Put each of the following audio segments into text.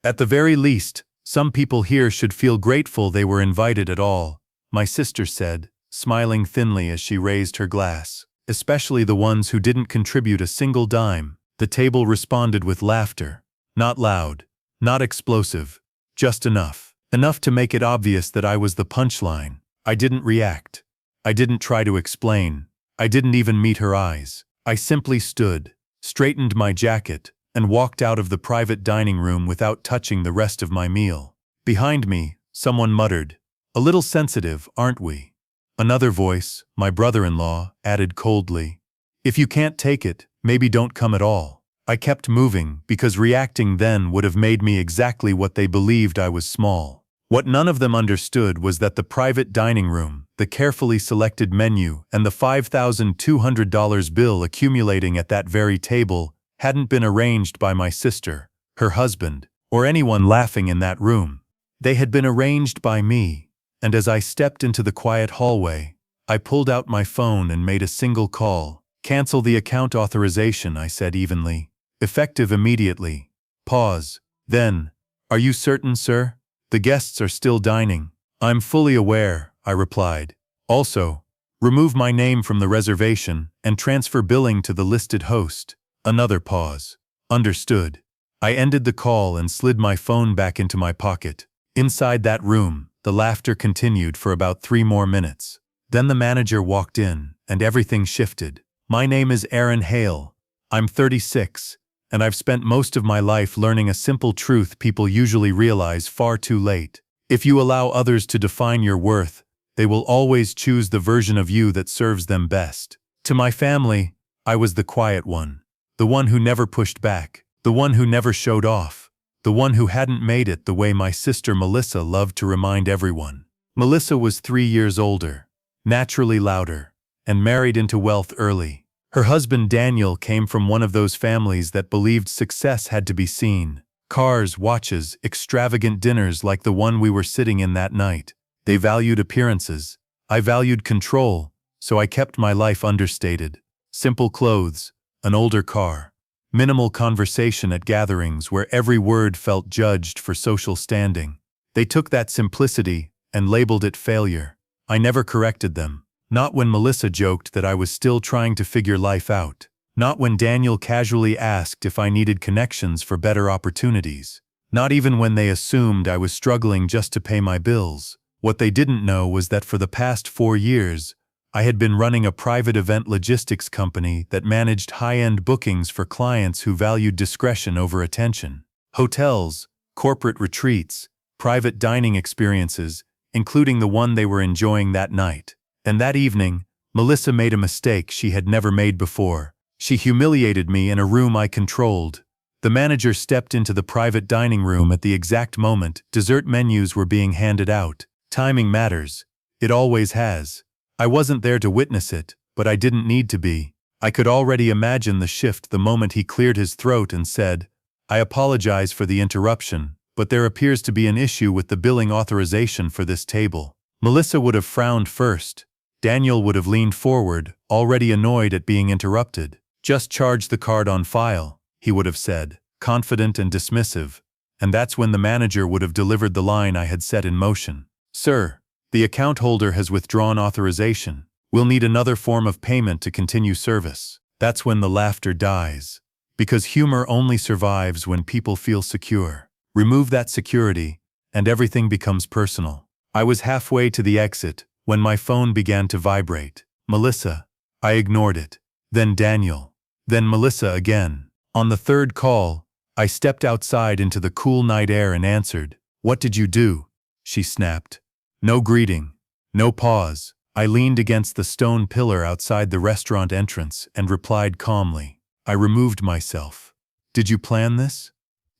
At the very least, some people here should feel grateful they were invited at all, my sister said, smiling thinly as she raised her glass. Especially the ones who didn't contribute a single dime. The table responded with laughter. Not loud, not explosive, just enough. Enough to make it obvious that I was the punchline. I didn't react. I didn't try to explain. I didn't even meet her eyes. I simply stood, straightened my jacket, and walked out of the private dining room without touching the rest of my meal. Behind me, someone muttered, "A little sensitive, aren't we?" Another voice, my brother-in-law, added coldly, "If you can't take it, maybe don't come at all." I kept moving because reacting then would have made me exactly what they believed I was small. What none of them understood was that the private dining room, the carefully selected menu, and the $5,200 bill accumulating at that very table hadn't been arranged by my sister, her husband, or anyone laughing in that room. They had been arranged by me. And as I stepped into the quiet hallway, I pulled out my phone and made a single call. "Cancel the account authorization," I said evenly. "Effective immediately." Pause. Then, "Are you certain, sir? The guests are still dining." "I'm fully aware," I replied. "Also, remove my name from the reservation and transfer billing to the listed host." Another pause. "Understood." I ended the call and slid my phone back into my pocket. Inside that room, the laughter continued for about 3 more minutes. Then the manager walked in, and everything shifted. "My name is Aaron Hale. I'm 36, and I've spent most of my life learning a simple truth people usually realize far too late. If you allow others to define your worth, they will always choose the version of you that serves them best." To my family, I was the quiet one. The one who never pushed back. The one who never showed off. The one who hadn't made it the way my sister Melissa loved to remind everyone. Melissa was 3 years older, naturally louder, and married into wealth early. Her husband Daniel came from one of those families that believed success had to be seen. Cars, watches, extravagant dinners like the one we were sitting in that night. They valued appearances. I valued control, so I kept my life understated. Simple clothes, an older car. Minimal conversation at gatherings where every word felt judged for social standing. They took that simplicity and labeled it failure. I never corrected them. Not when Melissa joked that I was still trying to figure life out. Not when Daniel casually asked if I needed connections for better opportunities. Not even when they assumed I was struggling just to pay my bills. What they didn't know was that for the past 4 years, I had been running a private event logistics company that managed high-end bookings for clients who valued discretion over attention. Hotels, corporate retreats, private dining experiences, including the one they were enjoying that night. And that evening, Melissa made a mistake she had never made before. She humiliated me in a room I controlled. The manager stepped into the private dining room at the exact moment dessert menus were being handed out. Timing matters. It always has. I wasn't there to witness it, but I didn't need to be. I could already imagine the shift the moment he cleared his throat and said, "I apologize for the interruption, but there appears to be an issue with the billing authorization for this table." Melissa would have frowned first. Daniel would have leaned forward, already annoyed at being interrupted. "Just charge the card on file," he would have said, confident and dismissive. And that's when the manager would have delivered the line I had set in motion. "Sir, the account holder has withdrawn authorization. We'll need another form of payment to continue service." That's when the laughter dies. Because humor only survives when people feel secure. Remove that security, and everything becomes personal. I was halfway to the exit when my phone began to vibrate. "Melissa." I ignored it. Then Daniel. Then Melissa again. On the third call, I stepped outside into the cool night air and answered. "What did you do?" she snapped. No greeting. No pause. I leaned against the stone pillar outside the restaurant entrance and replied calmly. "I removed myself." "Did you plan this?"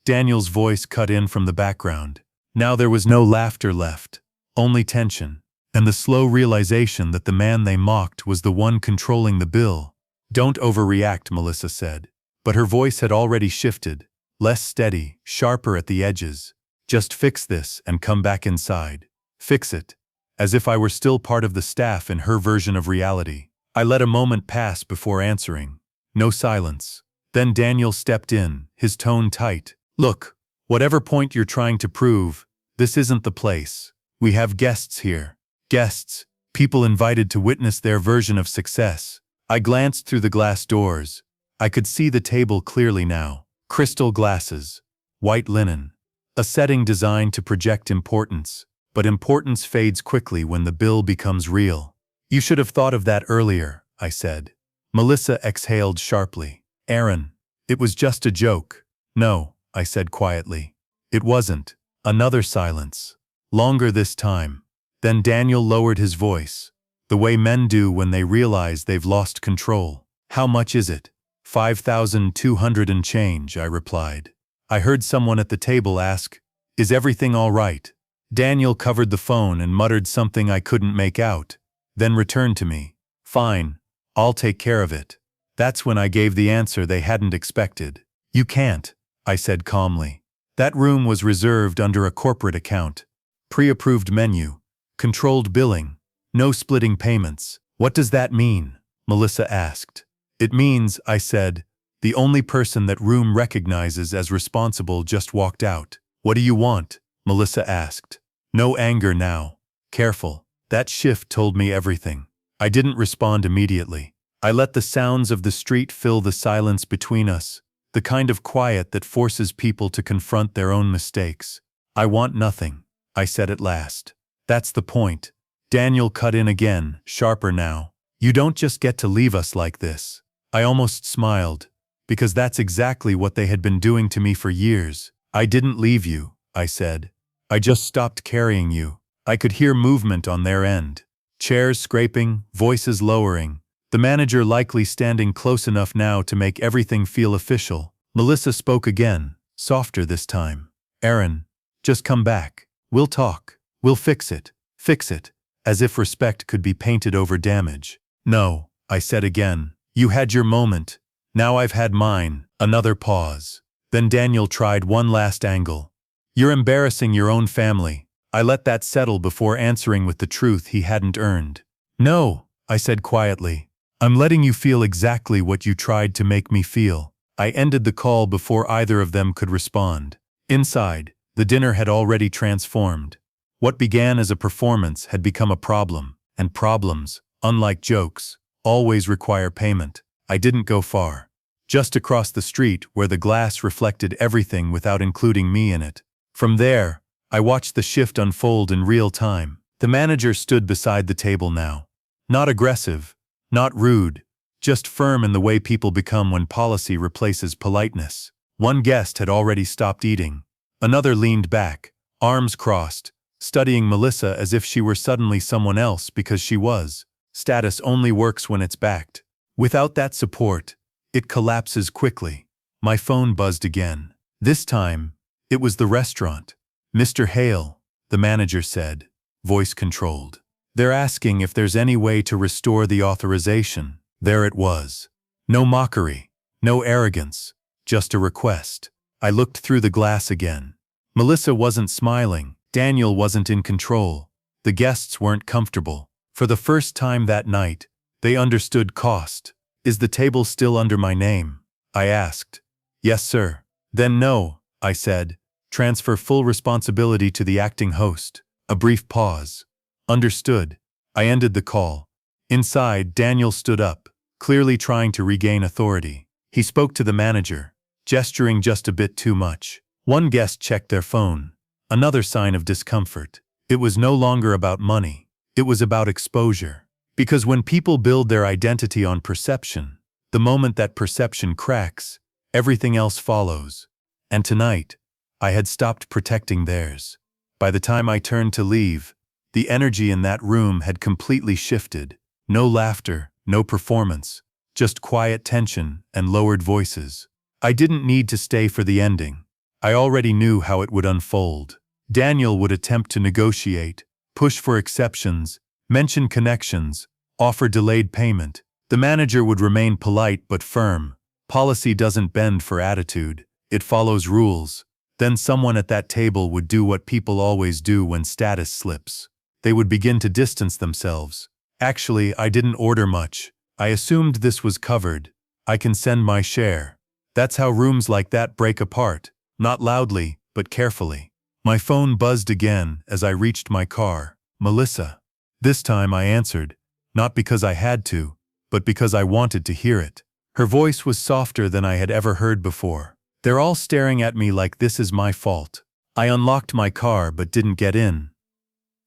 Daniel's voice cut in from the background. Now there was no laughter left, only tension, and the slow realization that the man they mocked was the one controlling the bill. "Don't overreact," Melissa said. But her voice had already shifted, less steady, sharper at the edges. "Just fix this and come back inside." Fix it. As if I were still part of the staff in her version of reality. I let a moment pass before answering. No silence. Then Daniel stepped in, his tone tight. "Look, Whatever point you're trying to prove, this isn't the place. We have guests here. Guests, people invited to witness their version of success. I glanced through the glass doors. I could see the table clearly now. Crystal glasses, white linen. A setting designed to project importance. But importance fades quickly when the bill becomes real. You should have thought of that earlier, I said. Melissa exhaled sharply. Aaron, it was just a joke. No, I said quietly. It wasn't. Another silence. Longer this time. Then Daniel lowered his voice, the way men do when they realize they've lost control. How much is it? 5,200 and change, I replied. I heard someone at the table ask, "Is everything all right?" Daniel covered the phone and muttered something I couldn't make out, then returned to me. "Fine, I'll take care of it." That's when I gave the answer they hadn't expected. "You can't," I said calmly. That room was reserved under a corporate account. Pre-approved menu. Controlled billing. No splitting payments. "What does that mean?" Melissa asked. "It means," I said, "the only person that room recognizes as responsible just walked out." "What do you want?" Melissa asked. No anger now. Careful. That shift told me everything. I didn't respond immediately. I let the sounds of the street fill the silence between us, the kind of quiet that forces people to confront their own mistakes. "I want nothing," I said at last. "That's the point." Daniel cut in again, sharper now. "You don't just get to leave us like this." I almost smiled, because that's exactly what they had been doing to me for years. "I didn't leave you," I said. "I just stopped carrying you." I could hear movement on their end. Chairs scraping, voices lowering. The manager likely standing close enough now to make everything feel official. Melissa spoke again, softer this time. "Aaron, just come back. We'll talk. We'll fix it. Fix it." As if respect could be painted over damage. "No," I said again. "You had your moment. Now I've had mine." Another pause. Then Daniel tried one last angle. "You're embarrassing your own family." I let that settle before answering with the truth he hadn't earned. "No," I said quietly. "I'm letting you feel exactly what you tried to make me feel." I ended the call before either of them could respond. Inside, the dinner had already transformed. What began as a performance had become a problem, and problems, unlike jokes, always require payment. I didn't go far. Just across the street where the glass reflected everything without including me in it. From there, I watched the shift unfold in real time. The manager stood beside the table now. Not aggressive, not rude, just firm in the way people become when policy replaces politeness. One guest had already stopped eating. Another leaned back, arms crossed, studying Melissa as if she were suddenly someone else because she was. Status only works when it's backed. Without that support, it collapses quickly. My phone buzzed again. This time, it was the restaurant. "Mr. Hale," the manager said, voice controlled. "They're asking if there's any way to restore the authorization." There it was. No mockery, no arrogance, just a request. I looked through the glass again. Melissa wasn't smiling. Daniel wasn't in control. The guests weren't comfortable. For the first time that night, they understood cost. "Is the table still under my name?" I asked. "Yes, sir." "Then no," I said. "Transfer full responsibility to the acting host." A brief pause. "Understood." I ended the call. Inside, Daniel stood up, clearly trying to regain authority. He spoke to the manager, gesturing just a bit too much. One guest checked their phone. Another sign of discomfort. It was no longer about money. It was about exposure. Because when people build their identity on perception, the moment that perception cracks, everything else follows. And tonight, I had stopped protecting theirs. By the time I turned to leave, the energy in that room had completely shifted. No laughter, no performance, just quiet tension and lowered voices. I didn't need to stay for the ending. I already knew how it would unfold. Daniel would attempt to negotiate, push for exceptions, mention connections, offer delayed payment. The manager would remain polite but firm. Policy doesn't bend for attitude. It follows rules. Then someone at that table would do what people always do when status slips. They would begin to distance themselves. Actually, I didn't order much. I assumed this was covered. I can send my share. That's how rooms like that break apart. Not loudly, but carefully. My phone buzzed again as I reached my car. Melissa. This time I answered, not because I had to, but because I wanted to hear it. Her voice was softer than I had ever heard before. They're all staring at me like this is my fault. I unlocked my car but didn't get in.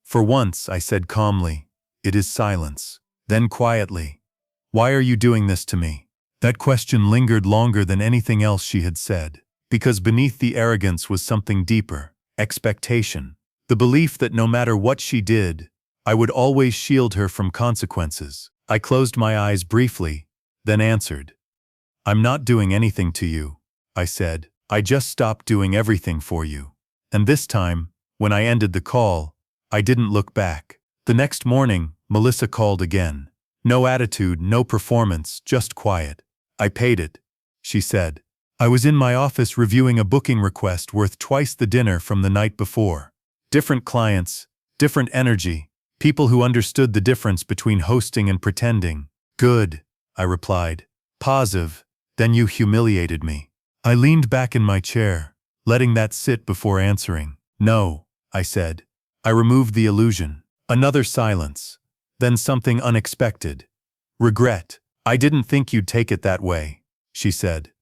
For once, I said calmly, it is silence. Then quietly, why are you doing this to me? That question lingered longer than anything else she had said, because beneath the arrogance was something deeper, expectation. The belief that no matter what she did, I would always shield her from consequences. I closed my eyes briefly, then answered. I'm not doing anything to you, I said. I just stopped doing everything for you. And this time, when I ended the call, I didn't look back. The next morning, Melissa called again. No attitude, no performance, just quiet. I paid it, she said. I was in my office reviewing a booking request worth twice the dinner from the night before. Different clients, different energy, people who understood the difference between hosting and pretending. Good, I replied. Positive. Then you humiliated me. I leaned back in my chair, letting that sit before answering. No, I said. I removed the illusion. Another silence. Then something unexpected. Regret. I didn't think you'd take it that way, she said.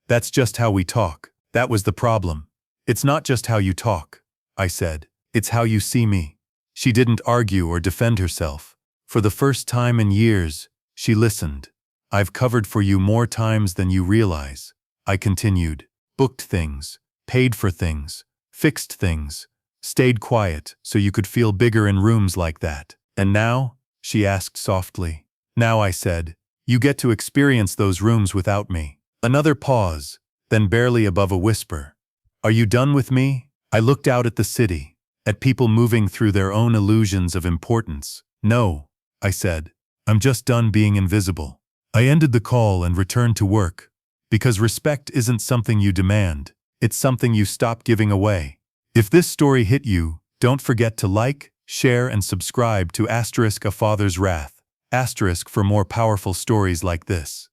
That's just how we talk. That was the problem. It's not just how you talk, I said. It's how you see me. She didn't argue or defend herself. For the first time in years, she listened. I've covered for you more times than you realize, I continued. Booked things, paid for things, fixed things, stayed quiet so you could feel bigger in rooms like that. And now? She asked softly. Now, I said, you get to experience those rooms without me. Another pause, then barely above a whisper. Are you done with me? I looked out at the city, at people moving through their own illusions of importance. No, I said. I'm just done being invisible. I ended the call and returned to work, because respect isn't something you demand, it's something you stop giving away. If this story hit you, don't forget to like, share and subscribe to *A Father's Wrath*, * for more powerful stories like this.